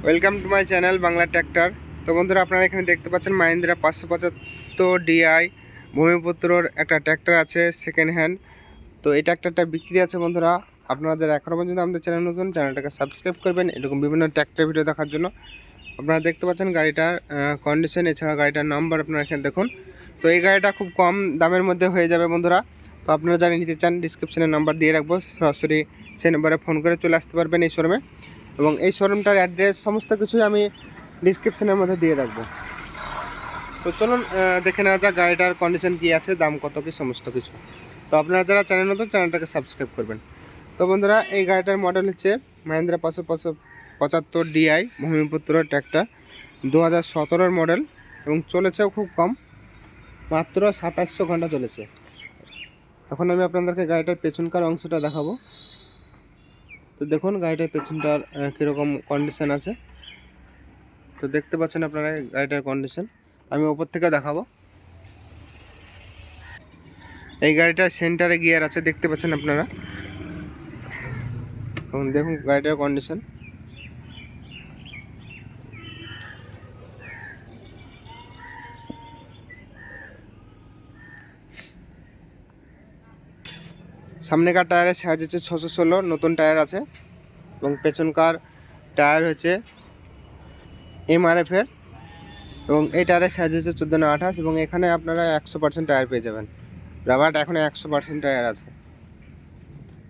Welcome to my channel Bangla tractor. তো বন্ধুরা, আপনারা এখানে দেখতে পাচ্ছেন মাহিন্দ্রা 575 ডিআই ভূমিপুত্রর একটা ট্র্যাক্টর আছে সেকেন্ড হ্যান্ড। তো এই ট্র্যাক্টরটা বিক্রি আছে বন্ধুরা। আপনারা যারা এখনও পর্যন্ত আমাদের চ্যানেল নতুন, চ্যানেলটাকে সাবস্ক্রাইব করবেন এরকম বিভিন্ন ট্র্যাক্টর ভিডিও দেখার জন্য। আপনারা দেখতে পাচ্ছেন গাড়িটার কন্ডিশন, এছাড়া গাড়িটার নাম্বার আপনারা এখানে দেখুন। তো এই গাড়িটা খুব কম দামের মধ্যে হয়ে যাবে বন্ধুরা। তো আপনারা যারা নিতে চান ডিসক্রিপশনে নাম্বার দিয়ে রাখবো, সরাসরি সেই নাম্বারে ফোন করে চলে আসতে পারবেন এই শোরুমে। এবং এই শোরুমটার অ্যাড্রেস সমস্ত কিছুই আমি ডিসক্রিপশনের মধ্যে দিয়ে রাখবো। তো চলুন দেখে নেওয়া যাক গাড়িটার কন্ডিশন কী আছে, দাম কত কী সমস্ত কিছু। তো আপনারা যারা চ্যানেল নতুন, চ্যানেলটাকে সাবস্ক্রাইব করবেন। তো বন্ধুরা, এই গাড়িটার মডেল হচ্ছে মাহিন্দ্রা 575 ডিআই ভূমিপুত্র ট্র্যাক্টর, 2017 মডেল এবং চলেছেও খুব কম, মাত্র 2700 ঘন্টা চলেছে। এখন আমি আপনাদেরকে গাড়িটার পেছনকার অংশটা দেখাবো। তো দেখুন গাড়িটার পেছনটার কীরকম কন্ডিশন আছে। তো দেখতে পাচ্ছেন আপনারা গাড়িটার কন্ডিশন, আমি ওপর থেকে দেখাবো। এই গাড়িটার সেন্টারে গিয়ার আছে, দেখতে পাচ্ছেন আপনারা। এবং দেখুন গাড়িটার কন্ডিশন। সামনেকার টায়ারের সাইজ হচ্ছে 616, নতুন টায়ার আছে। এবং পেছনকার টায়ার হচ্ছে এমআরএফের, এবং এই টায়ারের সাইজ হচ্ছে 14/28। এবং এখানে আপনারা 100% টায়ার পেয়ে যাবেন, রাবার এখানে 100% টায়ার আছে।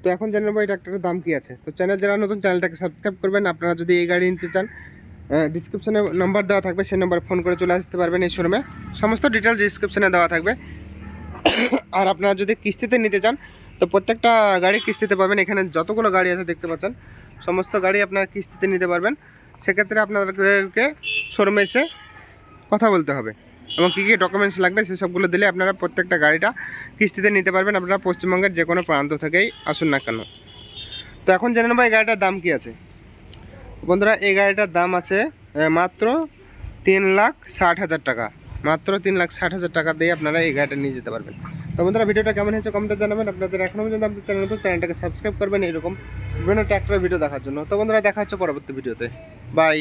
তো এখন জেনে নেবো এই ট্র্যাক্টরের দাম কী আছে। তো চ্যানেল যারা নতুন, চ্যানেলটাকে সাবস্ক্রাইব করবেন। আপনারা যদি এই গাড়ি নিতে চান, ডিসক্রিপশনে নাম্বার দেওয়া থাকবে, সেই নাম্বারে ফোন করে চলে আসতে পারবেন এই শোরুমে। সমস্ত ডিটেলস ডিসক্রিপশনে দেওয়া থাকবে। আর আপনারা যদি কিস্তিতে নিতে চান, তো প্রত্যেকটা গাড়ি কিস্তিতে পাবেন। এখানে যতগুলো গাড়ি আছে দেখতে পাচ্ছেন, সমস্ত গাড়ি আপনারা কিস্তিতে নিতে পারবেন। সেক্ষেত্রে আপনাদেরকে শোরুমে এসে কথা বলতে হবে এবং কী কী ডকুমেন্টস লাগবে সেসবগুলো দিলে আপনারা প্রত্যেকটা গাড়িটা কিস্তিতে নিতে পারবেন। আপনারা পশ্চিমবঙ্গের যে কোনো প্রান্ত থেকেই আসুন না কেন। তো এখন জেনে নেবো এই গাড়িটার দাম কী আছে। বন্ধুরা, এই গাড়িটার দাম আছে মাত্র 3,60,000 টাকা। মাত্র 3,60,000 টাকা দিয়ে আপনারা এই গাড়িটা নিয়ে যেতে পারবেন। তো বন্ধুরা, ভিডিওটা কেমন হয়েছে কমেন্টে জানাবেন। আপনারা যারা এখনও পর্যন্ত আমাদের চ্যানেল নতুন, চ্যানেলটাকে সাবস্ক্রাইব করবেন এরকম বিভিন্ন ট্র্যাক্টরের ভিডিও দেখার জন্য। তো বন্ধুরা, দেখা হচ্ছে পরবর্তী ভিডিওতে। বাই।